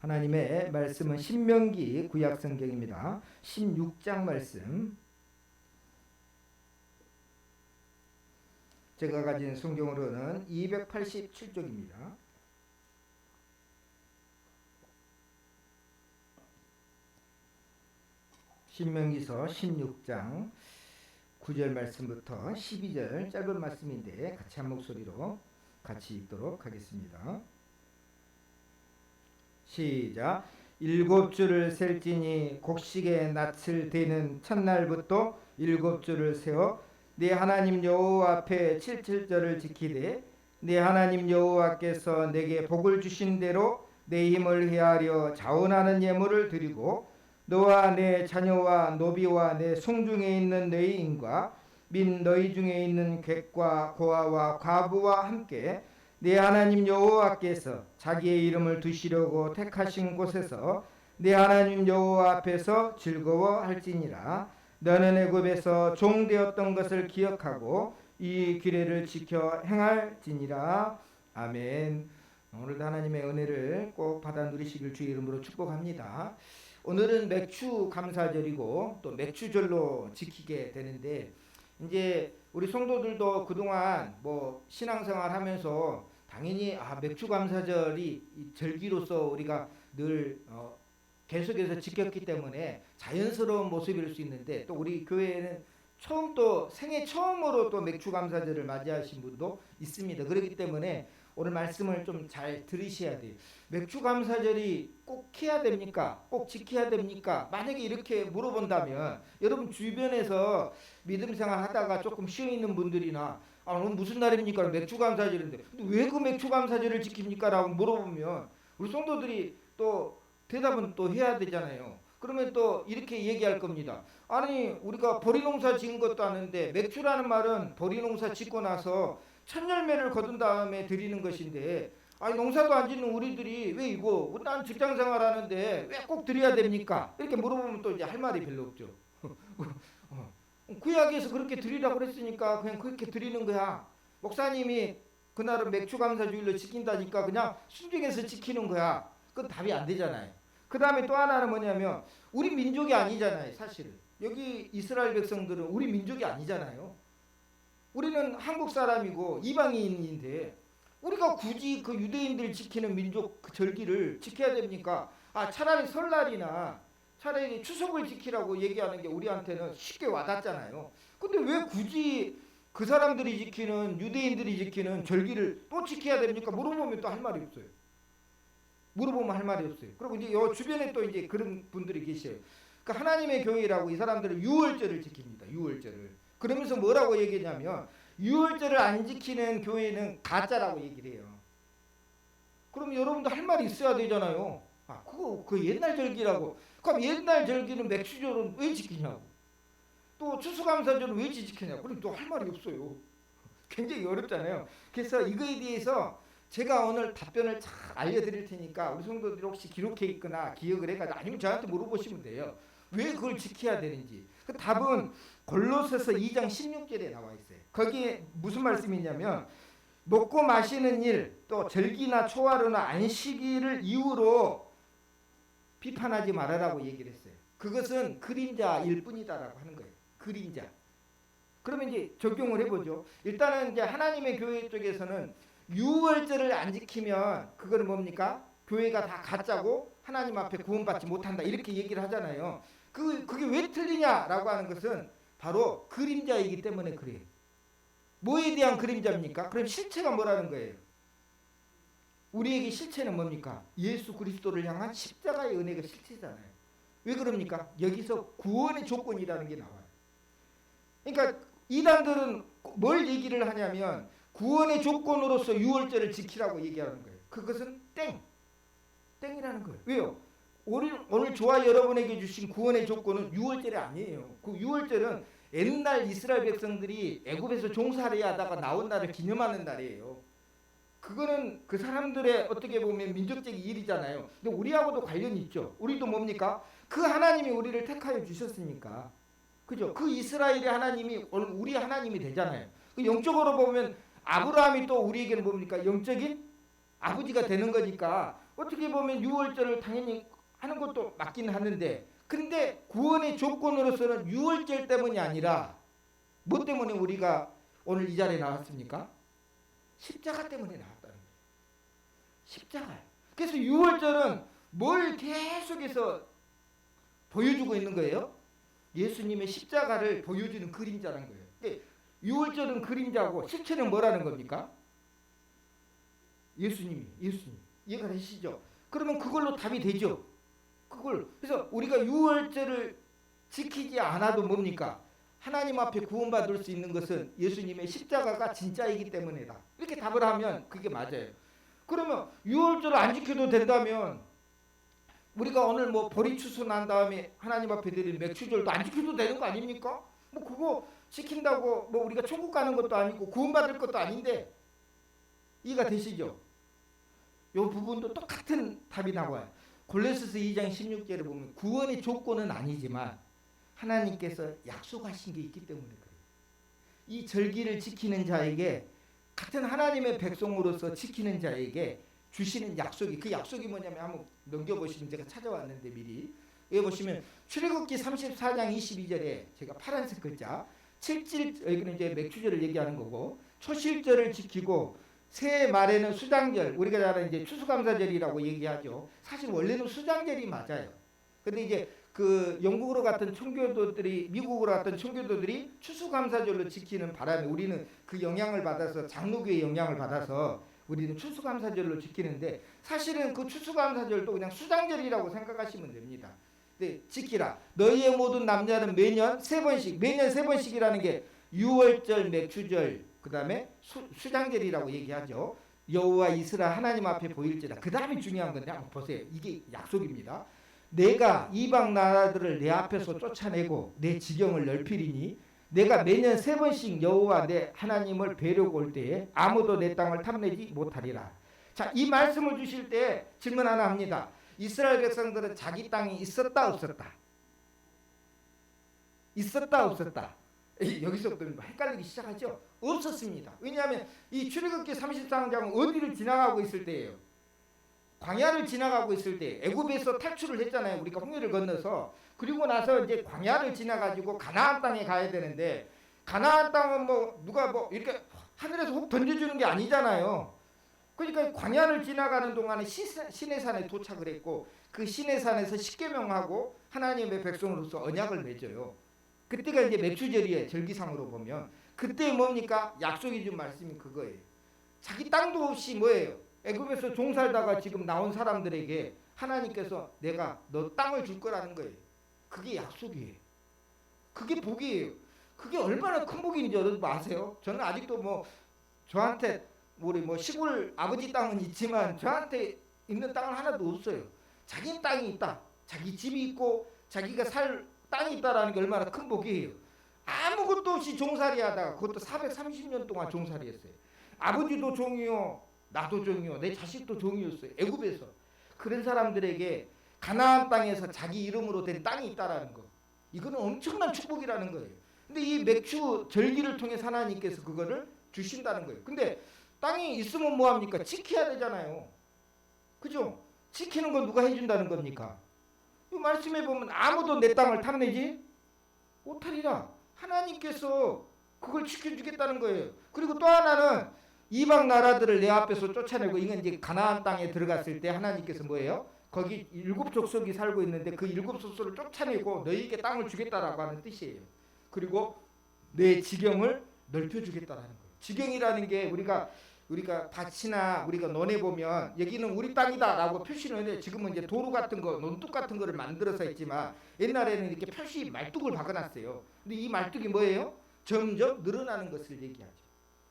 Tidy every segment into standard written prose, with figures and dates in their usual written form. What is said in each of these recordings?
하나님의 말씀은 신명기 구약성경입니다. 16장 말씀. 제가 가진 성경으로는 287쪽입니다. 신명기서 16장 9절 말씀부터 12절 짧은 말씀인데 같이 한 목소리로 같이 읽도록 하겠습니다. 시작. 7주를 셀지니 곡식의 낯을 대는 첫날부터 7주를 세워 네 하나님 여호와 앞에 77절을 지키되 네 하나님 여호와께서 내게 복을 주신 대로 내 힘을 헤아려 자원하는 예물을 드리고 너와 내 자녀와 노비와 내 송중에 있는 너희인과 민 너희 중에 있는 객과 고아와 과부와 함께 내 하나님 여호와께서 자기의 이름을 두시려고 택하신 곳에서 내 하나님 여호와 앞에서 즐거워할지니라. 너는 애굽에서 종되었던 것을 기억하고 이 규례를 지켜 행할지니라. 아멘. 오늘도 하나님의 은혜를 꼭 받아 누리시길 주의 이름으로 축복합니다. 오늘은 맥주 감사절이고 또 맥주절로 지키게 되는데, 이제 우리 성도들도 그동안 신앙생활 하면서 당연히 맥주 감사절이 절기로서 우리가 늘 계속해서 지켰기 때문에 자연스러운 모습일 수 있는데, 또 우리 교회에는 생애 처음으로 또 맥주 감사절을 맞이하신 분도 있습니다. 그렇기 때문에 오늘 말씀을 좀 잘 들으셔야 돼요. 맥주 감사절이 꼭 해야 됩니까? 꼭 지켜야 됩니까? 만약에 이렇게 물어본다면 여러분 주변에서 믿음 생활 하다가 조금 쉬어 있는 분들이나 오늘 무슨 날입니까? 맥주 감사절인데 왜 그 맥주 감사절을 지킵니까? 라고 물어보면 우리 성도들이 또 대답은 또 해야 되잖아요. 그러면 또 이렇게 얘기할 겁니다. 아니, 우리가 보리농사 지은 것도 아는데 맥주라는 말은 보리농사 짓고 나서 첫 열매를 거둔 다음에 드리는 것인데, 아니 농사도 안 짓는 우리들이 왜 이거 난 직장생활 하는데 왜 꼭 드려야 됩니까? 이렇게 물어보면 또 이제 할 말이 별로 없죠. 구약에서 그렇게 드리라고 그랬으니까 그냥 그렇게 드리는 거야. 목사님이 그날은 맥주 감사주일로 지킨다니까 그냥 순종해서 지키는 거야. 그건 답이 안 되잖아요. 그 다음에 또 하나는 뭐냐면 우리 민족이 아니잖아요. 사실은 여기 이스라엘 백성들은 우리 민족이 아니잖아요. 우리는 한국 사람이고 이방인인데 우리가 굳이 그 유대인들 지키는 민족 그 절기를 지켜야 됩니까? 차라리 설날이나 차라리 추석을 지키라고 얘기하는 게 우리한테는 쉽게 와닿잖아요. 근데 왜 굳이 그 사람들이 지키는, 유대인들이 지키는 절기를 또 지켜야 됩니까? 물어보면 또 할 말이 없어요. 물어보면 할 말이 없어요. 그리고 이제 요 주변에 또 이제 그런 분들이 계셔요. 그러니까 하나님의 교회라고 이 사람들은 유월절을 지킵니다. 유월절을. 그러면서 뭐라고 얘기하냐면 유월절을 안 지키는 교회는 가짜라고 얘기를 해요. 그럼 여러분도 할 말이 있어야 되잖아요. 그 옛날 절기라고. 그럼 옛날 절기는 맥주절은 왜 지키냐고. 또 추수감사절은 왜 지키냐고. 그럼 또 할 말이 없어요. 굉장히 어렵잖아요. 그래서 이거에 대해서 제가 오늘 답변을 잘 알려드릴 테니까 우리 성도들이 혹시 기록해 있거나 기억을 해가지고 아니면 저한테 물어보시면 돼요. 왜 그걸 지켜야 되는지. 그 답은 골로새서 2장 16절에 나와 있어요. 거기에 무슨 말씀이냐면 먹고 마시는 일, 또 절기나 초하루나 안식일을 이유로 비판하지 말아라고 얘기를 했어요. 그것은 그림자일 뿐이다라고 하는 거예요. 그림자. 그러면 이제 적용을 해보죠. 일단은 이제 하나님의 교회 쪽에서는 유월절을 안 지키면 그거는 뭡니까? 교회가 다 가짜고 하나님 앞에 구원받지 못한다 이렇게 얘기를 하잖아요. 그게 왜 틀리냐라고 하는 것은 바로 그림자이기 때문에 그래요. 뭐에 대한 그림자입니까? 그럼 실체가 뭐라는 거예요? 우리에게 실체는 뭡니까? 예수 그리스도를 향한 십자가의 은혜가 실체잖아요. 왜 그럽니까? 여기서 구원의 조건이라는 게 나와요. 그러니까 이단들은 뭘 얘기를 하냐면 구원의 조건으로서 유월절을 지키라고 얘기하는 거예요. 그것은 땡이라는 거예요. 왜요? 오늘 저와 여러분에게 주신 구원의 조건은 유월절이 아니에요. 그 유월절은 옛날 이스라엘 백성들이 애굽에서 종살이 하다가 나온 날을 기념하는 날이에요. 그거는 그 사람들의 어떻게 보면 민족적인 일이잖아요. 근데 우리하고도 관련이 있죠. 우리도 뭡니까? 그 하나님이 우리를 택하여 주셨으니까. 그죠? 그 이스라엘의 하나님이 우리 하나님이 되잖아요. 그 영적으로 보면 아브라함이 또 우리에게는 뭡니까? 영적인 아버지가 되는 거니까 어떻게 보면 유월절을 당연히 하는 것도 맞긴 하는데, 근데 구원의 조건으로서는 유월절 때문이 아니라 뭐 때문에 우리가 오늘 이 자리에 나왔습니까? 십자가 때문에 나왔다는 거예요. 십자가. 그래서 유월절은 뭘 계속해서 보여주고 있는 거예요? 예수님의 십자가를 보여주는 그림자라는 거예요. 그러니까 유월절은 그림자고 실체는 뭐라는 겁니까? 예수님. 이해가 되시죠? 그러면 그걸로 답이 되죠. 그래서 우리가 유월절을 지키지 않아도 뭡니까? 하나님 앞에 구원받을 수 있는 것은 예수님의 십자가가 진짜이기 때문이다. 이렇게 답을 하면 그게 맞아요. 그러면 유월절을 안 지켜도 된다면 우리가 오늘 뭐 보리 추수 난 다음에 하나님 앞에 드린 맥주절도 안 지켜도 되는 거 아닙니까? 뭐 그거 지킨다고 뭐 우리가 천국 가는 것도 아니고 구원받을 것도 아닌데, 이해가 되시죠? 이 부분도 똑같은 답이 나와요. 골로새서 2장 16절에 보면 구원의 조건은 아니지만 하나님께서 약속하신 게 있기 때문에 그래요. 이 절기를 지키는 자에게, 같은 하나님의 백성으로서 지키는 자에게 주시는 약속이, 그 약속이 뭐냐면 한번 넘겨보시면, 제가 찾아왔는데 미리 여기 보시면 출애굽기 34장 22절에 제가 파란색 글자 7질, 여기는 이제 맥주절을 얘기하는 거고, 초실절을 지키고 새해 말에는 수장절, 우리가 잘 아는 이제 추수감사절이라고 얘기하죠. 사실 원래는 수장절이 맞아요. 근데 이제 그 영국으로 갔던 청교도들이, 미국으로 갔던 청교도들이 추수감사절로 지키는 바람에 우리는 그 영향을 받아서, 장로교의 영향을 받아서 우리는 추수감사절로 지키는데, 사실은 그 추수감사절도 그냥 수장절이라고 생각하시면 됩니다. 네, 지키라. 너희의 모든 남자는 매년 세 번씩이라는 게 유월절, 맥주절, 그 다음에 수장절이라고 얘기하죠. 여호와 이스라엘 하나님 앞에 보일지라. 그 다음에 중요한 건데 한번 보세요. 이게 약속입니다. 내가 이방 나라들을 내 앞에서 쫓아내고 내 지경을 넓히리니 내가 매년 세 번씩 여호와 내 하나님을 뵈려고 올 때에 아무도 내 땅을 탐내지 못하리라. 자, 이 말씀을 주실 때 질문 하나 합니다. 이스라엘 백성들은 자기 땅이 있었다 없었다? 있었다 없었다? 여기서부터 헷갈리기 시작하죠. 없었습니다. 왜냐하면 이 출애굽기 33장은 어디를 지나가고 있을 때예요? 광야를 지나가고 있을 때, 애굽에서 탈출을 했잖아요. 우리가 홍해를 건너서. 그리고 나서 이제 광야를 지나가지고 가나안 땅에 가야 되는데, 가나안 땅은 뭐 누가 뭐 이렇게 하늘에서 훅 던져주는 게 아니잖아요. 그러니까 광야를 지나가는 동안에 시내산에 도착을 했고, 그 시내산에서 십계명하고 하나님의 백성으로서 언약을 맺어요. 그때가 이제 맥주절이에요. 절기상으로 보면 그때 뭡니까? 약속이 준 말씀이 그거예요. 자기 땅도 없이 뭐예요? 애굽에서 종살다가 지금 나온 사람들에게 하나님께서 내가 너 땅을 줄 거라는 거예요. 그게 약속이에요. 그게 복이에요. 그게 얼마나 큰 복인지 여러분 아세요? 저는 아직도 뭐 저한테 우리 뭐 시골 아버지 땅은 있지만 저한테 있는 땅은 하나도 없어요. 자기 땅이 있다. 자기 집이 있고 자기가 살 땅이 있다라는 게 얼마나 큰 복이에요. 아무것도 없이 종살이 하다가, 그것도 430년 동안 종살이 했어요. 아버지도 종이요, 나도 종이요, 내 자식도 종이었어요. 애굽에서. 그런 사람들에게 가나안 땅에서 자기 이름으로 된 땅이 있다라는 거, 이거는 엄청난 축복이라는 거예요. 근데 이 맥주 절기를 통해 하나님께서 그거를 주신다는 거예요. 근데 땅이 있으면 뭐합니까? 지켜야 되잖아요. 그죠? 지키는 건 누가 해준다는 겁니까? 이 말씀에 보면 아무도 내 땅을 탐내지 못하리라. 하나님께서 그걸 지켜주겠다는 거예요. 그리고 또 하나는 이방 나라들을 내 앞에서 쫓아내고, 이건 이제 가나안 땅에 들어갔을 때 하나님께서 뭐예요? 거기 7 족속이 살고 있는데 그 7 족속을 쫓아내고 너희에게 땅을 주겠다라고 하는 뜻이에요. 그리고 내 지경을 넓혀주겠다라는 거예요. 지경이라는 게 우리가 밭이나 우리가 논에 보면 여기는 우리 땅이다라고 표시를 하는데, 지금은 이제 도로 같은 거, 논둑 같은 거를 만들어서 했지만 옛날에는 이렇게 표시 말뚝을 박아놨어요. 근데 이 말뚝이 뭐예요? 점점 늘어나는 것을 얘기하죠.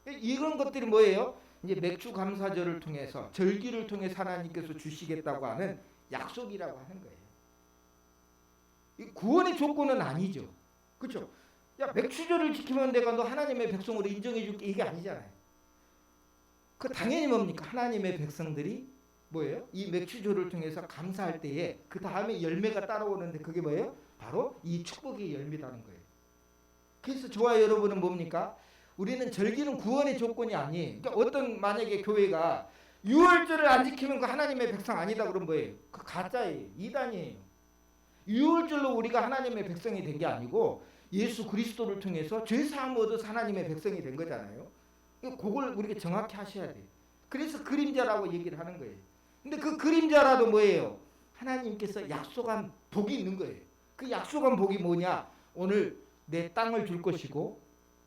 이런 것들이 뭐예요? 이제 맥주 감사절을 통해서, 절기를 통해 하나님께서 주시겠다고 하는 약속이라고 하는 거예요. 이 구원의 조건은 아니죠. 그렇죠? 야, 맥주절을 지키면 내가 너 하나님의 백성으로 인정해 줄게, 이게 아니잖아요. 그 당연히 뭡니까? 하나님의 백성들이 뭐예요? 이 맥주절을 통해서 감사할 때에 그 다음에 열매가 따라오는데, 그게 뭐예요? 바로 이 축복의 열매라는 거예요. 그래서 저와 여러분은 뭡니까? 우리는 절기는 구원의 조건이 아니에요. 그러니까 어떤 만약에 교회가 유월절을 안 지키면 그 하나님의 백성 아니다 그런 거예요. 그 가짜예요. 이단이에요. 유월절로 우리가 하나님의 백성이 된 게 아니고 예수 그리스도를 통해서 죄 사함 얻어서 하나님의 백성이 된 거잖아요. 그걸 우리가 정확히 하셔야 돼요. 그래서 그림자라고 얘기를 하는 거예요. 근데 그 그림자라도 뭐예요? 하나님께서 약속한 복이 있는 거예요. 그 약속한 복이 뭐냐? 오늘 내 땅을 줄 것이고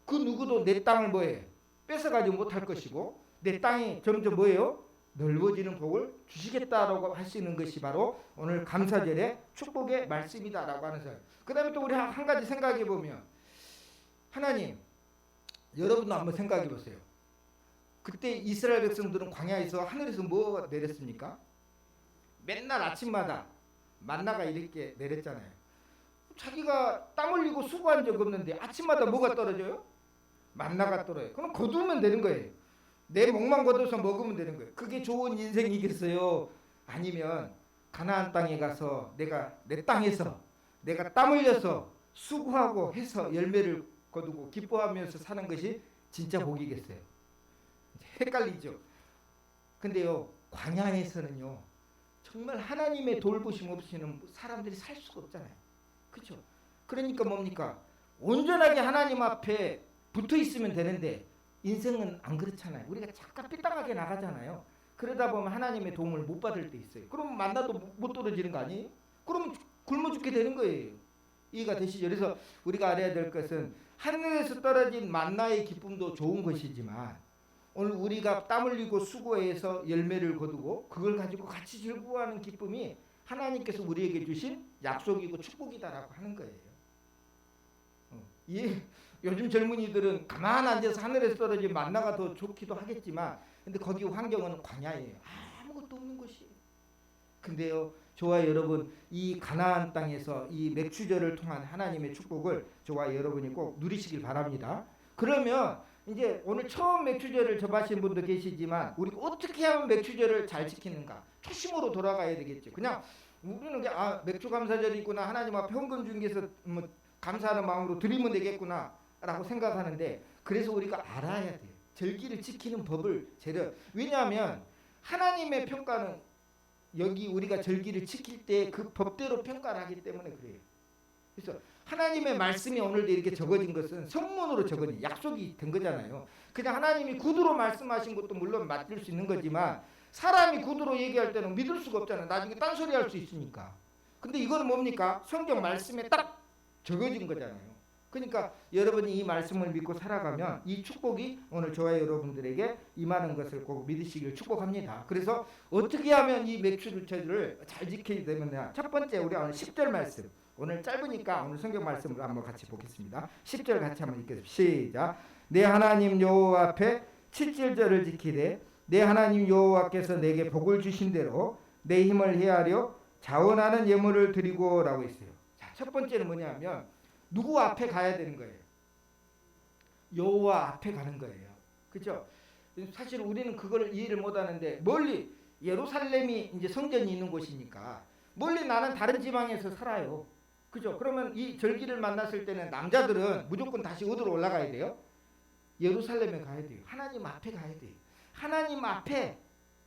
그 누구도 내 땅을 뭐예요? 뺏어가지 못할 것이고 내 땅이 점점 뭐예요? 넓어지는 복을 주시겠다라고 하시는 것이 바로 오늘 감사절의 축복의 말씀이다라고 하는 사람. 그 다음에 또 우리 한 가지 생각해 보면 하나님 여러분도 한번 생각해 보세요. 그때 이스라엘 백성들은 광야에서 하늘에서 뭐 내렸습니까? 맨날 아침마다 만나가 이렇게 내렸잖아요. 자기가 땀 흘리고 수고한 적 없는데 아침마다 뭐가 떨어져요? 만나가 떨어져요. 그럼 거두면 되는 거예요. 내 목만 거둬서 먹으면 되는 거예요. 그게 좋은 인생이겠어요? 아니면 가나안 땅에 가서 내가 내 땅에서 내가 땀 흘려서 수고하고 해서 열매를 거두고 기뻐하면서 사는 것이 진짜 복이겠어요? 헷갈리죠. 근데요 광야에서는요 정말 하나님의 돌보심 없이는 사람들이 살 수가 없잖아요. 그렇죠? 그러니까 뭡니까? 온전하게 하나님 앞에 붙어 있으면 되는데 인생은 안 그렇잖아요. 우리가 잠깐 삐딱하게 나가잖아요. 그러다 보면 하나님의 도움을 못 받을 때 있어요. 그럼 만나도 못 떨어지는 거 아니에요? 그럼 굶어 죽게 되는 거예요. 이해가 되시죠? 그래서 우리가 알아야 될 것은 하늘에서 떨어진 만나의 기쁨도 좋은 것이지만 오늘 우리가 땀 흘리고 수고해서 열매를 거두고 그걸 가지고 같이 즐거워하는 기쁨이 하나님께서 우리에게 주신 약속이고 축복이다라고 하는 거예요. 요즘 젊은이들은 가만 앉아서 하늘에서 떨어진 만나가 더 좋기도 하겠지만 근데 거기 환경은 광야예요. 아무것도 없는 곳이에요. 근데요 저와 여러분 이 가나안 땅에서 이 맥추절을 통한 하나님의 축복을 저와 여러분이 꼭 누리시길 바랍니다. 그러면 이제 오늘 처음 맥추절을 접하신 분도 계시지만 우리가 어떻게 하면 맥추절을 잘 지키는가 초심으로 돌아가야 되겠죠. 그냥 우리는 그냥 맥주 감사절이 있구나 하나님 앞에 헌금 중에서 뭐 감사하는 마음으로 드리면 되겠구나 라고 생각하는데 그래서 우리가 알아야 돼요. 절기를 지키는 법을 제대로. 왜냐하면 하나님의 평가는 여기 우리가 절기를 지킬 때 그 법대로 평가를 하기 때문에 그래요. 그래서 하나님의 말씀이 오늘도 이렇게 적어진 것은 성문으로 적어진 약속이 된 거잖아요. 그냥 하나님이 구두로 말씀하신 것도 물론 맡길 수 있는 거지만 사람이 구두로 얘기할 때는 믿을 수가 없잖아요. 나중에 딴소리 할 수 있으니까. 근데 이거는 뭡니까? 성경 말씀에 딱 적어진 거잖아요. 그러니까 여러분이 이 말씀을 믿고 살아가면 이 축복이 오늘 저와 여러분들에게 임하는 것을 꼭 믿으시길 축복합니다. 그래서 어떻게 하면 이 맥추절을 잘 지키게 되면 첫 번째 우리 오늘 10절 말씀 오늘 짧으니까 오늘 성경 말씀을 한번 같이 보겠습니다. 10절 같이 한번 읽겠습니다. 시작. 내 하나님 여호와 앞에 칠칠절을 지키되 내 하나님 여호와께서 내게 복을 주신 대로 내 힘을 헤아려 자원하는 예물을 드리고 라고 했어요. 자, 첫 번째는 뭐냐면 누구 앞에 가야 되는 거예요? 여호와 앞에 가는 거예요. 그렇죠? 사실 우리는 그걸 이해를 못 하는데 멀리 예루살렘이 이제 성전이 있는 곳이니까 멀리 나는 다른 지방에서 살아요. 그죠? 그러면 이 절기를 만났을 때는 남자들은 무조건 다시 어디로 올라가야 돼요? 예루살렘에 가야 돼요. 하나님 앞에 가야 돼요. 하나님 앞에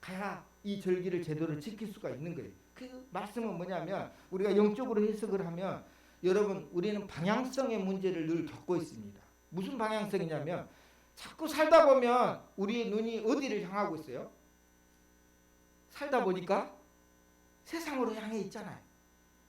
가야 이 절기를 제대로 지킬 수가 있는 거예요. 그 말씀은 뭐냐면 우리가 영적으로 해석을 하면 여러분 우리는 방향성의 문제를 늘 겪고 있습니다. 무슨 방향성이냐면 자꾸 살다 보면 우리의 눈이 어디를 향하고 있어요? 살다 보니까 세상으로 향해 있잖아요.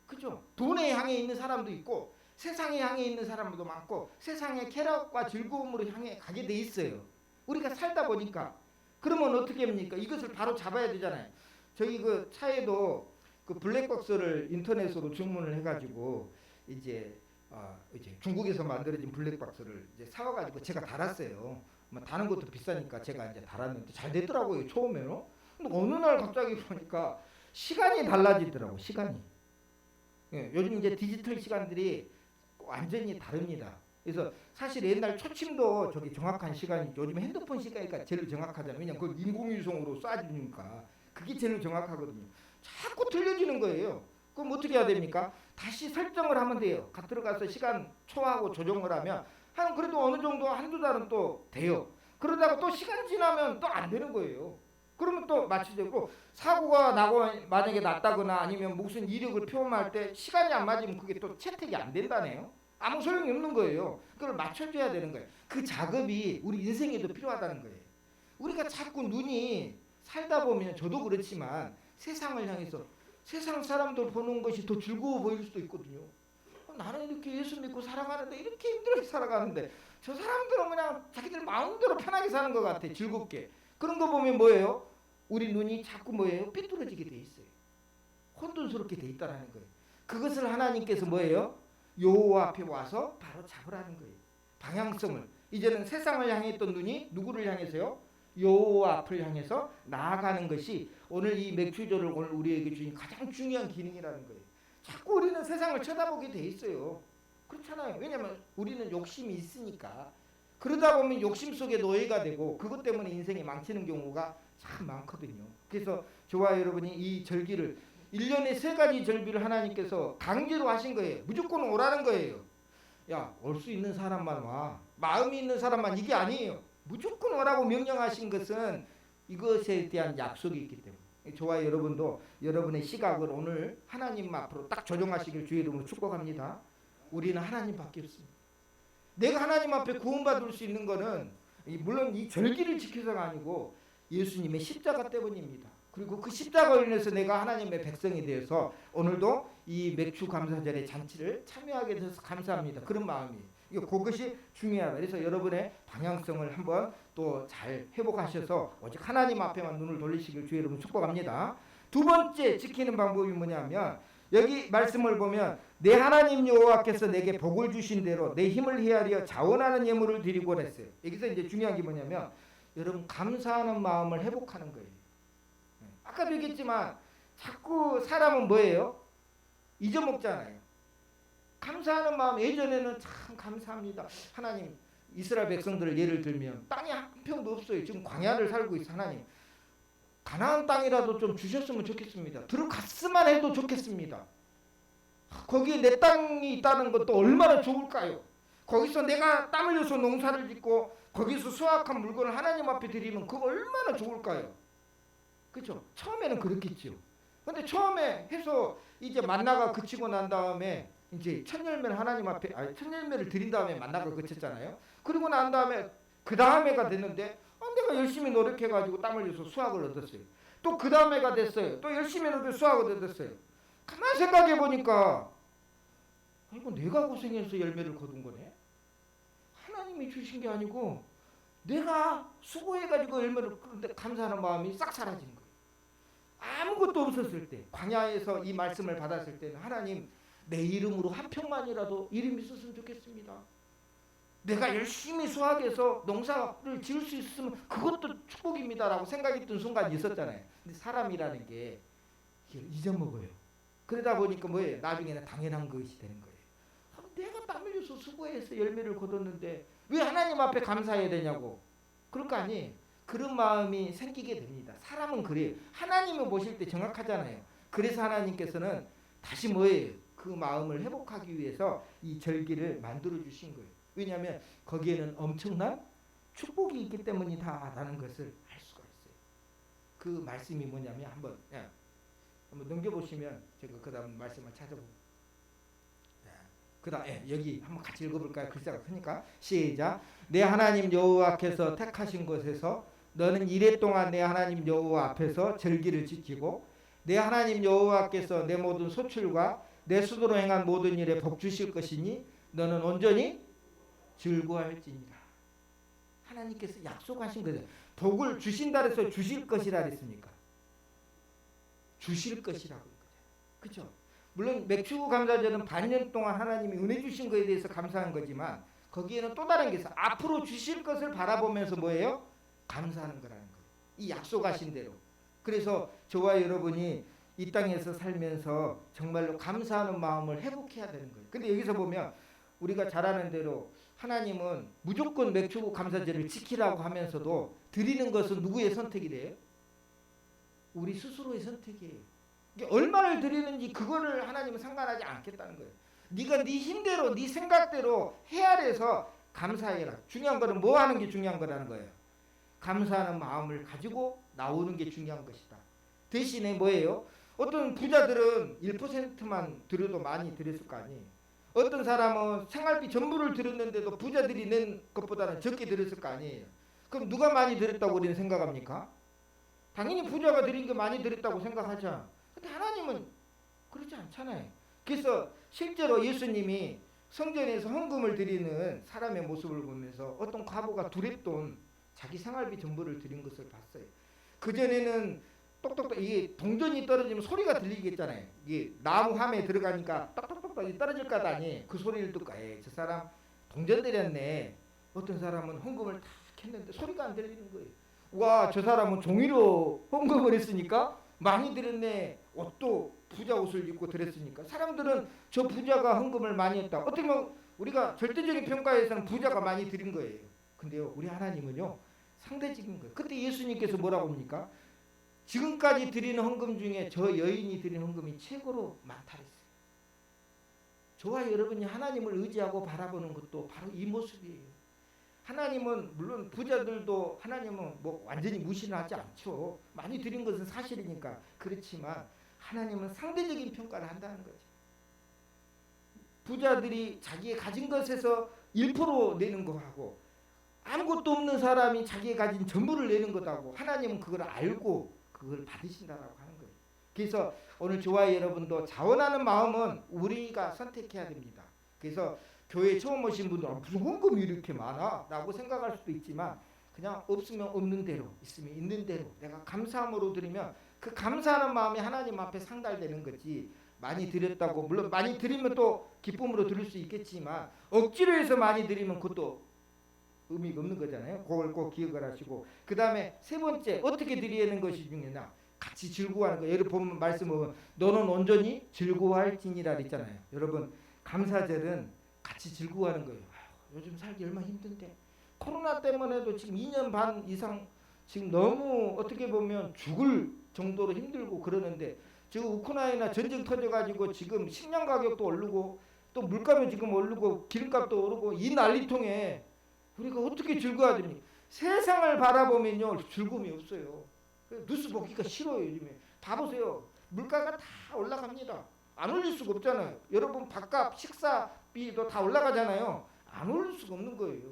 그죠? 돈에 향해 있는 사람도 있고 세상에 향해 있는 사람도 많고 세상의 쾌락과 즐거움으로 향해 가게 돼 있어요. 우리가 살다 보니까. 그러면 어떻게 합니까? 이것을 바로 잡아야 되잖아요. 저희 그 차에도 그 블랙박스를 인터넷으로 주문을 해가지고 이제 중국에서 만들어진 블랙박스를 이제 사와가지고 제가 달았어요. 뭐 다는 것도 비싸니까 제가 이제 달았는데 잘 됐더라고요 처음에는. 근데 어느 날 갑자기 보니까 시간이 달라지더라고. 시간이. 예, 요즘 이제 디지털 시간들이 완전히 다릅니다. 그래서 사실 옛날 초침도 저기 정확한 시간이 요즘 핸드폰 시간이니까 제일 정확하잖아요. 왜냐면 그걸 인공위성으로 쏴주니까 그게 제일 정확하거든요. 자꾸 틀려지는 거예요. 그럼 어떻게 해야 됩니까? 다시 설정을 하면 돼요. 들어가서 시간 초하고 조정을 하면 한 그래도 어느 정도 한두 달은 또 돼요. 그러다가 또 시간 지나면 또 안 되는 거예요. 그러면 또 맞춰지고 사고가 나고 만약에 났다거나 아니면 무슨 이력을 표험할 때 시간이 안 맞으면 그게 또 채택이 안 된다네요. 아무 소용이 없는 거예요. 그걸 맞춰줘야 되는 거예요. 그 작업이 우리 인생에도 필요하다는 거예요. 우리가 자꾸 눈이 살다 보면 저도 그렇지만 세상을 향해서 세상 사람들 보는 것이 더 즐거워 보일 수도 있거든요. 나는 이렇게 예수 믿고 살아가는데 이렇게 힘들게 살아가는데 저 사람들은 그냥 자기들 마음대로 편하게 사는 것 같아. 즐겁게. 그런 거 보면 뭐예요? 우리 눈이 자꾸 뭐예요? 삐뚤어지게 돼 있어요. 혼돈스럽게 돼 있다라는 거예요. 그것을 하나님께서 뭐예요? 여호와 앞에 와서 바로 잡으라는 거예요. 방향성을. 이제는 세상을 향했던 눈이 누구를 향해서요? 여호와 앞을 향해서 나아가는 것이 오늘 이 맥주절을 오늘 우리에게 주신 가장 중요한 기능이라는 거예요. 자꾸 우리는 세상을 쳐다보게 돼 있어요. 그렇잖아요. 왜냐하면 우리는 욕심이 있으니까. 그러다 보면 욕심 속에 노예가 되고 그것 때문에 인생이 망치는 경우가 참 많거든요. 그래서 저와 여러분이 이 절기를 1년에 3가지 절기를 하나님께서 강제로 하신 거예요. 무조건 오라는 거예요. 야, 올 수 있는 사람만 와. 마음이 있는 사람만. 이게 아니에요. 무조건 오라고 명령하신 것은 이것에 대한 약속이 있기 때문에 저와 여러분도 여러분의 시각을 오늘 하나님 앞으로 딱 조정하시길 주의 이름으로 축복합니다. 우리는 하나님밖에 없습니다. 내가 하나님 앞에 구원받을 수 있는 것은 물론 이 절기를 지켜서가 아니고 예수님의 십자가 때문입니다. 그리고 그 십자가로 인해서 내가 하나님의 백성이 되어서 오늘도 이 맥주 감사절의 잔치를 참여하게 돼서 감사합니다. 그런 마음이에요. 그것이 중요하다. 그래서 여러분의 방향성을 한번 또 잘 회복하셔서 오직 하나님 앞에만 눈을 돌리시길 주의 이름으로 축복합니다. 두 번째 지키는 방법이 뭐냐면 여기 말씀을 보면 내 하나님 여호와께서 내게 복을 주신 대로 내 힘을 헤아려 자원하는 예물을 드리고 했어요. 여기서 이제 중요한 게 뭐냐면 여러분 감사하는 마음을 회복하는 거예요. 아까도 얘기했지만 자꾸 사람은 뭐예요? 잊어먹잖아요. 감사하는 마음. 예전에는 참 감사합니다. 하나님 이스라엘 백성들을 예를 들면 땅이 한 평도 없어요. 지금 광야를 살고 있어. 하나님 가나안 땅이라도 좀 주셨으면 좋겠습니다. 들어갔으면 해도 좋겠습니다. 거기에 내 땅이 있다는 것도 얼마나 좋을까요? 거기서 내가 땀 흘려서 농사를 짓고 거기서 수확한 물건을 하나님 앞에 드리면 그거 얼마나 좋을까요? 그렇죠? 처음에는 그렇겠죠. 근데 처음에 해서 이제 만나가 그치고 난 다음에 이제 첫 열매를 하나님 앞에 첫 열매를 드린 다음에 만나가 그쳤잖아요. 그리고 난 다음에 그 다음에가 됐는데 내가 열심히 노력해가지고 땀 흘려서 수확을 얻었어요. 또 그 다음에가 됐어요. 또 열심히 노력해서 수확을 얻었어요. 가만 생각해 보니까 이거 내가 고생해서 열매를 거둔 거네. 하나님이 주신 게 아니고 내가 수고해가지고 열매를 그런데 감사하는 마음이 싹 사라진 거예요. 아무것도 없었을 때 광야에서 이 말씀을 받았을 때는 하나님 내 이름으로 한 평만이라도 이름이 있었으면 좋겠습니다. 내가 열심히 수학해서 농사를 지을 수 있으면 그것도 축복입니다라고 생각이 든 순간이 있었잖아요. 근데 사람이라는 게 잊어먹어요. 그러다 보니까 뭐예요? 나중에는 당연한 것이 되는 거예요. 내가 땀 흘려서 수고해서 열매를 거뒀는데 왜 하나님 앞에 감사해야 되냐고. 그럴 거 아니에요. 그런 마음이 생기게 됩니다. 사람은 그래요. 하나님을 보실 때 정확하잖아요. 그래서 하나님께서는 다시 뭐예요? 그 마음을 회복하기 위해서 이 절기를 만들어 주신 거예요. 왜냐하면 거기에는 엄청난 축복이 있기 때문이다라는 것을 알 수가 있어요. 그 말씀이 뭐냐면 한번 넘겨보시면 제가 그 다음 말씀을 찾아보고 그 다음에 여기 한번 같이 읽어볼까요? 글자가 크니까 시작. 내 하나님 여호와께서 택하신 곳에서 너는 이래 동안 내 하나님 여호와 앞에서 절기를 지키고 내 하나님 여호와께서 내 모든 소출과 내 수도로 행한 모든 일에 복 주실 것이니 너는 온전히 즐거워할지니라. 하나님께서 약속하신 거예요. 복을 주신다 그래서 주실 것이라 그랬습니까? 주실 것이라고. 그렇죠? 물론 맥주 감사절은 반년 동안 하나님이 은혜 주신 것에 대해서 감사한 거지만 거기에는 또 다른 게 있어요. 앞으로 주실 것을 바라보면서 뭐예요? 감사하는 거라는 거예요. 이 약속하신 대로. 그래서 저와 여러분이 이 땅에서 살면서 정말로 감사하는 마음을 회복해야 되는 거예요. 근데 여기서 보면 우리가 잘 아는 대로 하나님은 무조건 맥주 감사절을 지키라고 하면서도 드리는 것은 누구의 선택이 돼요? 우리 스스로의 선택이에요. 얼마를 드리는지 그거를 하나님은 상관하지 않겠다는 거예요. 네가 네 힘대로 네 생각대로 헤아려서 감사해라. 중요한 거는 뭐 하는 게 중요한 거라는 거예요. 감사하는 마음을 가지고 나오는 게 중요한 것이다. 대신에 뭐예요? 어떤 부자들은 1%만 들여도 많이 들였을 거 아니에요. 어떤 사람은 생활비 전부를 들였는데도 부자들이 낸 것보다는 적게 들였을 거 아니에요. 그럼 누가 많이 들였다고 우리는 생각합니까? 당연히 부자가 드린 게 많이 들였다고 생각하죠. 근데 하나님은 그렇지 않잖아요. 그래서 실제로 예수님이 성전에서 헌금을 드리는 사람의 모습을 보면서 어떤 과부가 두랩돈 자기 생활비 전부를 드린 것을 봤어요. 그전에는 똑똑똑 이게 동전이 떨어지면 소리가 들리겠잖아요. 이게 나무 함에 들어가니까 똑똑똑 떨어질 거 아니. 그 소리를 듣고 저 사람 동전 드렸네. 어떤 사람은 헌금을 다 했는데 소리가 안 들리는 거예요. 와, 저 사람은 종이로 헌금을 했으니까 많이 드렸네. 옷도 부자 옷을 입고 드렸으니까 사람들은 저 부자가 헌금을 많이 했다. 어떻게 보면 우리가 절대적인 평가에서는 부자가 많이 드린 거예요. 근데요, 우리 하나님은요 상대적인 거예요. 그때 예수님께서 뭐라고 합니까? 지금까지 드리는 헌금 중에 저 여인이 드린 헌금이 최고로 많다 했어요. 저와 여러분이 하나님을 의지하고 바라보는 것도 바로 이 모습이에요. 하나님은 물론 부자들도 하나님은 뭐 완전히 무시는 하지 않죠. 많이 드린 것은 사실이니까. 그렇지만 하나님은 상대적인 평가를 한다는 거죠. 부자들이 자기의 가진 것에서 1% 내는 거하고 아무것도 없는 사람이 자기가 가진 전부를 내는 것하고 하나님은 그걸 알고 그걸 받으신다라고 하는 거예요. 그래서 오늘 저와 여러분도 자원하는 마음은 우리가 선택해야 됩니다. 그래서 교회 처음 오신 분들은 무슨 헌금이 이렇게 많아? 라고 생각할 수도 있지만 그냥 없으면 없는 대로 있으면 있는 대로 내가 감사함으로 드리면 그 감사하는 마음이 하나님 앞에 상달되는 거지. 많이 드렸다고 물론 많이 드리면 또 기쁨으로 드릴 수 있겠지만 억지로 해서 많이 드리면 그것도 의미가 없는 거잖아요. 그걸 꼭 기억을 하시고 그 다음에 세 번째 어떻게 드리는 것이 중요하냐. 같이 즐거워하는 거. 예를 보면 말씀은 너는 온전히 즐거워할지니라 했잖아요. 여러분 감사절은 같이 즐거워하는 거예요. 아유, 요즘 살기 얼마나 힘든데 코로나 때문에도 지금 2년 반 이상 지금 너무 어떻게 보면 죽을 정도로 힘들고 그러는데 지금 우크라이나 전쟁 터져가지고 지금 식량 가격도 오르고 또 물가도 지금 오르고 기름값도 오르고 이 난리통에 우리가 어떻게 즐거워야 됩니까? 세상을 바라보면요 즐거움이 없어요. 뉴스 보기가 싫어요. 요즘에 다 보세요. 물가가 다 올라갑니다. 안 올릴 수가 없잖아요. 여러분 밥값 식사비도 다 올라가잖아요. 안 올릴 수가 없는 거예요.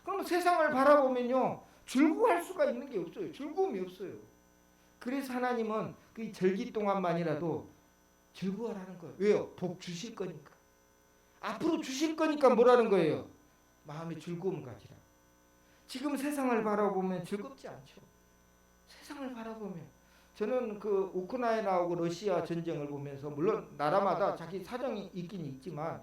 그럼 세상을 바라보면요 즐거워할 수가 있는 게 없어요. 즐거움이 없어요. 그래서 하나님은 그 절기 동안만이라도 즐거워하라는 거예요. 왜요? 복 주실 거니까. 앞으로 주실 거니까 뭐라는 거예요? 마음의 즐거움을 가지라. 지금 세상을 바라보면 즐겁지 않죠. 세상을 바라보면 저는 그 우크라이나하고 러시아 전쟁을 보면서 물론 나라마다 자기 사정이 있긴 있지만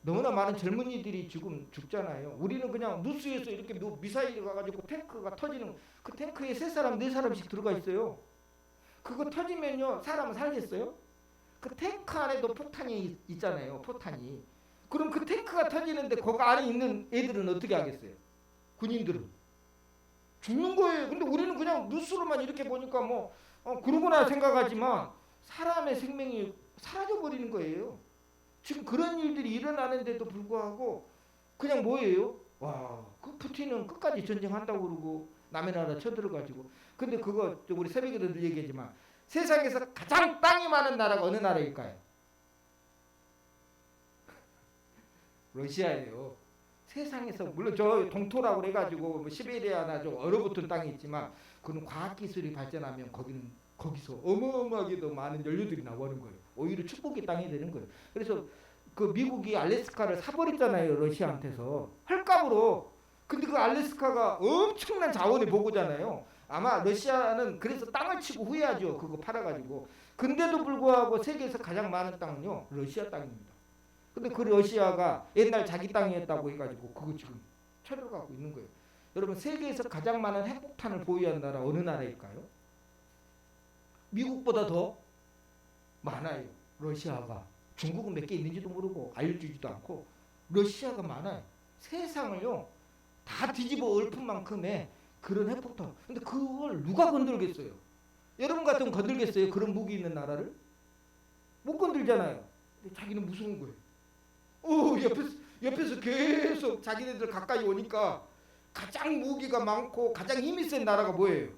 너무나 많은 젊은이들이 지금 죽잖아요. 우리는 그냥 뉴스에서 이렇게 미사일이 가가지고 탱크가 터지는 그 탱크에 3사람 4사람씩 들어가 있어요. 그거 터지면요 사람은 살겠어요? 그 탱크 안에도 폭탄이 있잖아요. 포탄이. 그럼 그 탱크가 터지는데 거기 안에 있는 애들은 어떻게 하겠어요? 군인들은 죽는 거예요. 근데 우리는 그냥 뉴스로만 이렇게 보니까 뭐 그러구나 생각하지만 사람의 생명이 사라져 버리는 거예요. 지금 그런 일들이 일어나는데도 불구하고 그냥 뭐예요? 와, 그 푸틴은 끝까지 전쟁한다고 그러고 남의 나라 쳐들어가지고. 근데 그거 우리 새벽에도 늘 얘기하지만 세상에서 가장 땅이 많은 나라가 어느 나라일까요? 러시아예요. 세상에서 물론 저 동토라고 그래가지고 뭐 시베리아나 좀 얼어붙은 땅이 있지만 그는 과학기술이 발전하면 거기서 어마어마하게도 많은 연료들이 나오는 거예요. 오히려 축복의 땅이 되는 거예요. 그래서 그 미국이 알래스카를 사버렸잖아요. 러시아한테서 헐값으로. 근데 그 알래스카가 엄청난 자원의 보고잖아요. 아마 러시아는 그래서 땅을 치고 후회하죠. 그거 팔아가지고. 근데도 불구하고 세계에서 가장 많은 땅은요 러시아 땅입니다. 근데 그 러시아가 옛날 자기 땅이었다고 해가지고 그거 지금 쳐들어가고 있는 거예요. 여러분 세계에서 가장 많은 핵폭탄을 보유한 나라 어느 나라일까요? 미국보다 더 많아요. 러시아가. 중국은 몇 개 있는지도 모르고 알려주지도 않고 러시아가 많아요. 세상을요 다 뒤집어 엎은 만큼의 그런 핵폭탄. 근데 그걸 누가 건들겠어요? 여러분 같으면 건들겠어요? 그런 무기 있는 나라를? 못 건들잖아요. 근데 자기는 무서운 거예요. 옆에서 계속 자기네들 가까이 오니까 가장 무기가 많고 가장 힘이 센 나라가 뭐예요?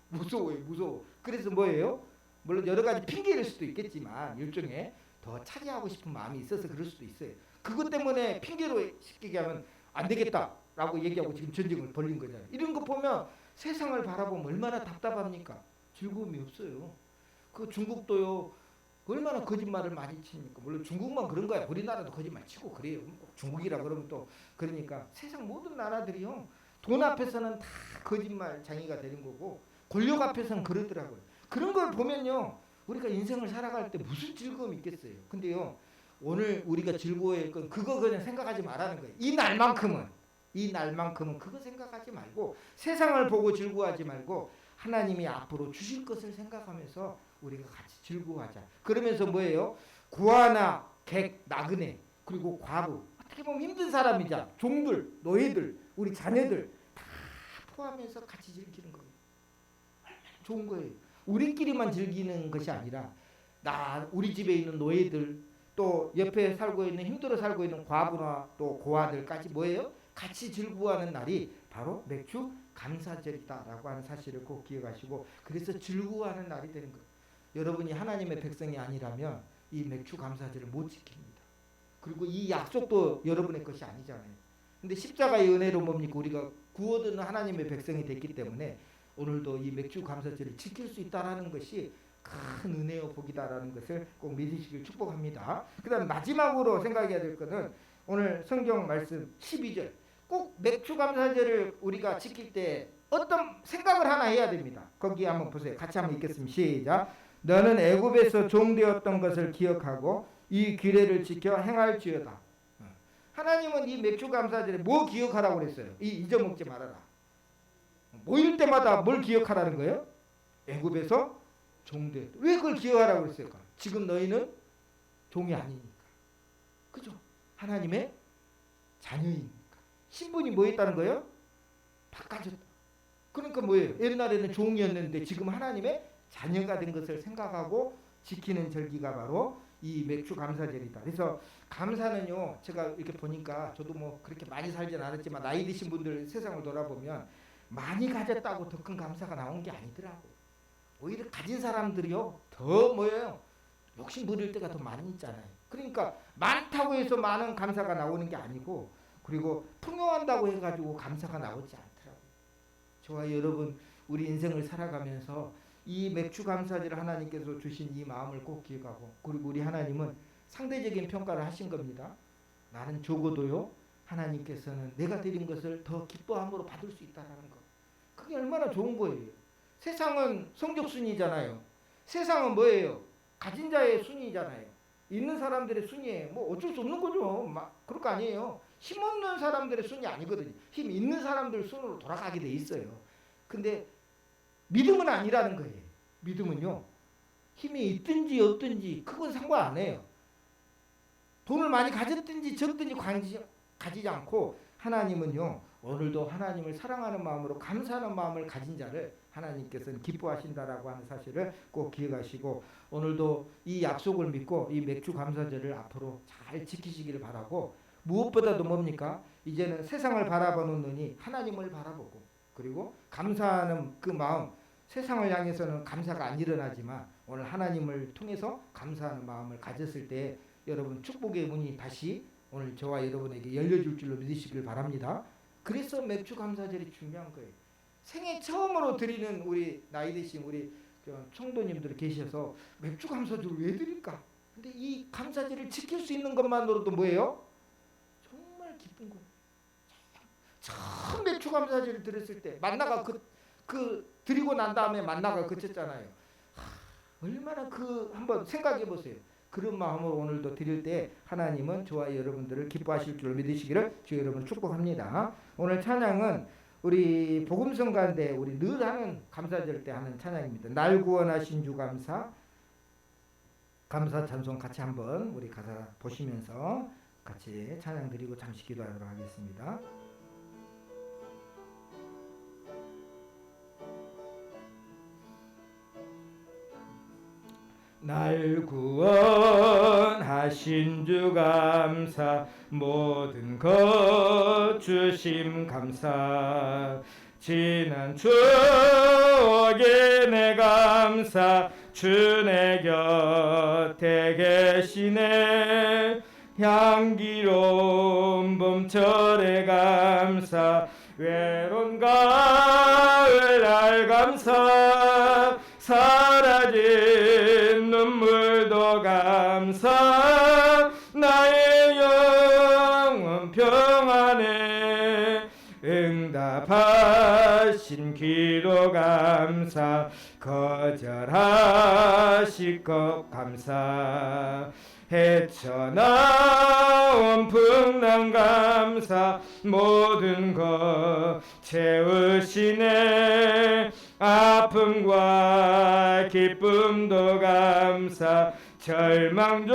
무서워요, 무서워. 그래서 뭐예요? 물론 여러 가지 핑계일 수도 있겠지만 일종의 더 차지하고 싶은 마음이 있어서 그럴 수도 있어요. 그것 때문에 핑계로 쉽게 얘기하면 안 되겠다라고 얘기하고 지금 전쟁을 벌린 거잖아요. 이런 거 보면 세상을 바라보면 얼마나 답답합니까? 즐거움이 없어요. 그 중국도요. 얼마나 거짓말을 많이 칩니까? 물론 중국만 그런 거야. 우리나라도 거짓말 치고 그래요. 중국이라 그러면 또 그러니까 세상 모든 나라들이요. 돈 앞에서는 다 거짓말 장애가 되는 거고 권력 앞에서는 그러더라고요. 그런 걸 보면요. 우리가 인생을 살아갈 때 무슨 즐거움이 있겠어요. 근데요. 오늘 우리가 즐거워할 건 그거 그냥 생각하지 말라는 거예요. 이 날만큼은 그거 생각하지 말고 세상을 보고 즐거워하지 말고 하나님이 앞으로 주실 것을 생각하면서 우리가 같이 즐거워하자. 그러면서 뭐예요? 구하나 객, 나그네 그리고 과부 어떻게 보면 힘든 사람이자 종들, 노예들, 우리 자녀들 다 포함해서 같이 즐기는 거예요. 얼마나 좋은 거예요. 우리끼리만 즐기는 것이 아니라 우리 집에 있는 노예들 또 옆에 살고 있는 힘들어 살고 있는 과부나 또 고아들까지 뭐예요? 같이 즐거워하는 날이 바로 맥주 감사절이다라고 하는 사실을 꼭 기억하시고 그래서 즐거워하는 날이 되는 거예요. 여러분이 하나님의 백성이 아니라면 이 맥주 감사절을 못 지킵니다. 그리고 이 약속도 여러분의 것이 아니잖아요. 근데 십자가의 은혜로 뭡니까? 우리가 구원 얻은 하나님의 백성이 됐기 때문에 오늘도 이 맥주 감사절을 지킬 수 있다는 것이 큰 은혜요 복이다라는 것을 꼭 믿으시길 축복합니다. 그 다음 마지막으로 생각해야 될 것은 오늘 성경 말씀 12절 꼭 맥주 감사절을 우리가 지킬 때 어떤 생각을 하나 해야 됩니다. 거기 한번 보세요. 같이 한번 읽겠습니다. 시작. 너는 애굽에서 종되었던 것을 기억하고 이 규례를 지켜 행할지어다. 하나님은 이 맥주 감사절에 뭐 기억하라고 그랬어요? 잊어먹지 말아라. 모일 때마다 뭘 기억하라는 거예요? 애굽에서 종되었다. 왜 그걸 기억하라고 그랬을까? 지금 너희는 종이 아니니까. 그죠? 하나님의 자녀이니까. 신분이 뭐였다는 거예요? 바꿔졌다. 그러니까 뭐예요? 옛날에는 종이었는데 지금 하나님의 자녀가 된 것을 생각하고 지키는 절기가 바로 이 맥주 감사절이다. 그래서 감사는요, 제가 이렇게 보니까 저도 뭐 그렇게 많이 살진 않았지만 나이 드신 분들 세상을 돌아보면 많이 가졌다고 더 큰 감사가 나온 게 아니더라고. 오히려 가진 사람들이요 더 뭐예요? 욕심 부릴 때가 더 많이 있잖아요. 그러니까 많다고 해서 많은 감사가 나오는 게 아니고 그리고 풍요한다고 해가지고 감사가 나오지 않더라고요. 저와 여러분 우리 인생을 살아가면서 이 맥주 감사절을 하나님께서 주신 이 마음을 꼭 기억하고 그리고 우리 하나님은 상대적인 평가를 하신 겁니다. 나는 적어도요 하나님께서는 내가 드린 것을 더 기뻐함으로 받을 수 있다는 거. 그게 얼마나 좋은 거예요. 세상은 성적 순위잖아요. 세상은 뭐예요? 가진 자의 순위잖아요. 있는 사람들의 순위에 뭐 어쩔 수 없는 거죠. 그럴 거 아니에요. 힘 없는 사람들의 순위 아니거든요. 힘 있는 사람들 순으로 돌아가게 돼 있어요. 근데 믿음은 아니라는 거예요. 믿음은요. 힘이 있든지 없든지 그건 상관 안 해요. 돈을 많이 가졌든지 적든지 가지지 않고 하나님은요. 오늘도 하나님을 사랑하는 마음으로 감사하는 마음을 가진 자를 하나님께서는 기뻐하신다라고 하는 사실을 꼭 기억하시고 오늘도 이 약속을 믿고 이 맥주 감사절을 앞으로 잘 지키시기를 바라고 무엇보다도 뭡니까? 이제는 세상을 바라보는 눈이 하나님을 바라보고 그리고 감사하는 그 마음 세상을 향해서는 감사가 안 일어나지만 오늘 하나님을 통해서 감사하는 마음을 가졌을 때 여러분 축복의 문이 다시 오늘 저와 여러분에게 열려줄 줄로 믿으시길 바랍니다. 그래서 맥주 감사절이 중요한 거예요. 생애 처음으로 드리는 우리 나이 드신 우리 청도님들 계셔서 맥주 감사절을 왜 드릴까? 근데 이 감사절을 지킬 수 있는 것만으로도 뭐예요? 정말 기쁜 거예요. 처음 맥주 감사절을 드렸을 때 만나가 그 드리고 난 다음에 만나가 그쳤잖아요. 얼마나 한번 생각해 보세요. 그런 마음으로 오늘도 드릴 때 하나님은 저와 여러분들을 기뻐하실 줄 믿으시기를 주 여러분 축복합니다. 오늘 찬양은 우리 복음성 가운데 우리 늘 하는 감사절 때 하는 찬양입니다. 날 구원하신 주 감사 찬송 같이 한번 우리 가사 보시면서 같이 찬양 드리고 잠시 기도하도록 하겠습니다. 날 구원하신 주 감사, 모든 것 주심 감사. 지난 추억에 내 감사, 주 내 곁에 계시네. 향기로운 봄철에 감사, 외로운 가을날 감사. 사라진 눈물도 감사, 나의 영혼 평안에 응답하신 기도 감사, 거절하실 것 감사. 헤쳐나온 풍랑 감사, 모든 것 채우시네. 아픔과 기쁨도 감사, 절망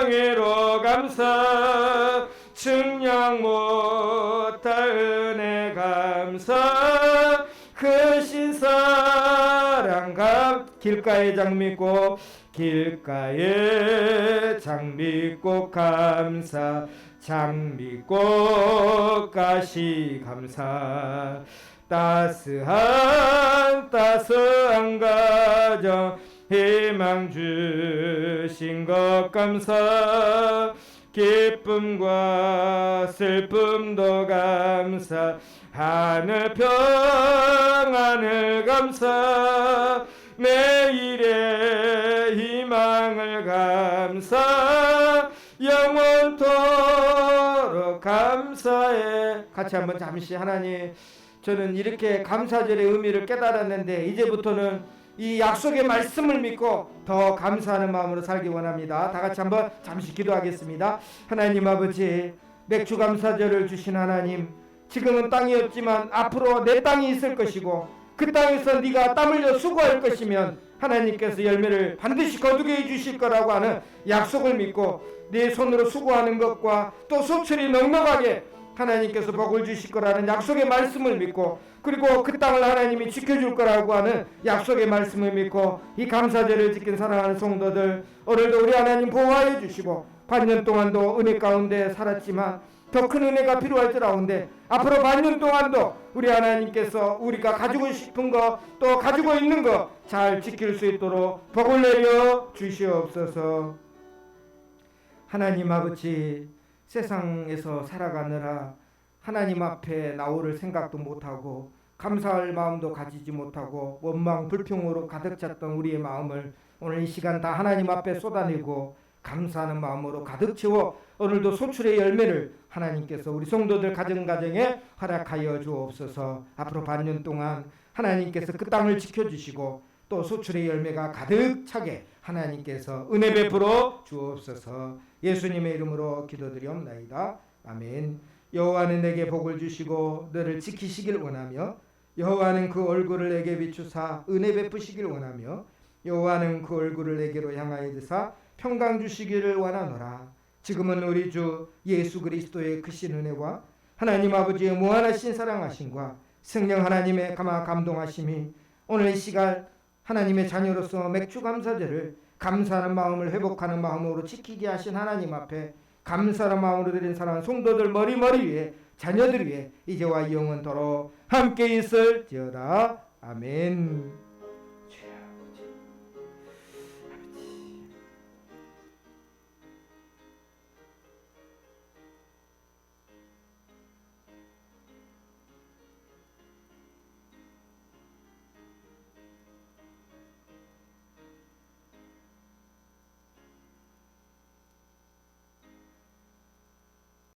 중에로 감사. 측량 못할 은혜 감사, 크신 사랑 길가에 장미꽃, 길가에 장미꽃 감사. 장미꽃 가시 감사. 따스한 가정, 희망 주신 것 감사. 기쁨과 슬픔도 감사, 하늘 평안을 감사. 매일의 희망을 감사, 영원토록 감사해. 같이 한번 잠시 하나님, 저는 이렇게 감사절의 의미를 깨달았는데 이제부터는 이 약속의 말씀을 믿고 더 감사하는 마음으로 살기 원합니다. 다 같이 한번 잠시 기도하겠습니다. 하나님 아버지, 맥주 감사절을 주신 하나님, 지금은 땅이 없지만 앞으로 내 땅이 있을 것이고 그 땅에서 네가 땀 흘려 수고할 것이면 하나님께서 열매를 반드시 거두게 해주실 거라고 하는 약속을 믿고 네 손으로 수고하는 것과 또 소출이 넉넉하게 하나님께서 복을 주실 거라는 약속의 말씀을 믿고, 그리고 그 땅을 하나님이 지켜줄 거라고 하는 약속의 말씀을 믿고 이 감사절을 지킨 사랑하는 성도들, 오늘도 우리 하나님 보호하여 주시고, 반년 동안도 은혜 가운데 살았지만 더 큰 은혜가 필요할지라온데 앞으로 반년 동안도 우리 하나님께서 우리가 가지고 싶은 거, 또 가지고 있는 거 잘 지킬 수 있도록 복을 내려 주시옵소서. 하나님 아버지, 세상에서 살아가느라 하나님 앞에 나올 생각도 못하고 감사할 마음도 가지지 못하고 원망 불평으로 가득 찼던 우리의 마음을 오늘 이 시간 다 하나님 앞에 쏟아내고 감사하는 마음으로 가득 채워 오늘도 소출의 열매를 하나님께서 우리 성도들 가정에 허락하여 주옵소서. 앞으로 반년 동안 하나님께서 그 땅을 지켜주시고 또 소출의 열매가 가득 차게 하나님께서 은혜 베풀어 주옵소서. 예수님의 이름으로 기도드리옵나이다. 아멘. 여호와는 내게 복을 주시고 너를 지키시길 원하며, 여호와는 그 얼굴을 내게 비추사 은혜 베푸시길 원하며, 여호와는 그 얼굴을 내게로 향하여 드사 평강 주시기를 원하노라. 지금은 우리 주 예수 그리스도의 크신 은혜와 하나님 아버지의 무한하신 사랑하심과 성령 하나님의 감동하심이 오늘 이 시간 하나님의 자녀로서 맥주 감사제를 감사하는 마음을 회복하는 마음으로 지키게 하신 하나님 앞에 감사하는 마음으로 드린 사랑하는 성도들 머리 위에, 자녀들 위에 이제와 영원토록 함께 있을지어다. 아멘.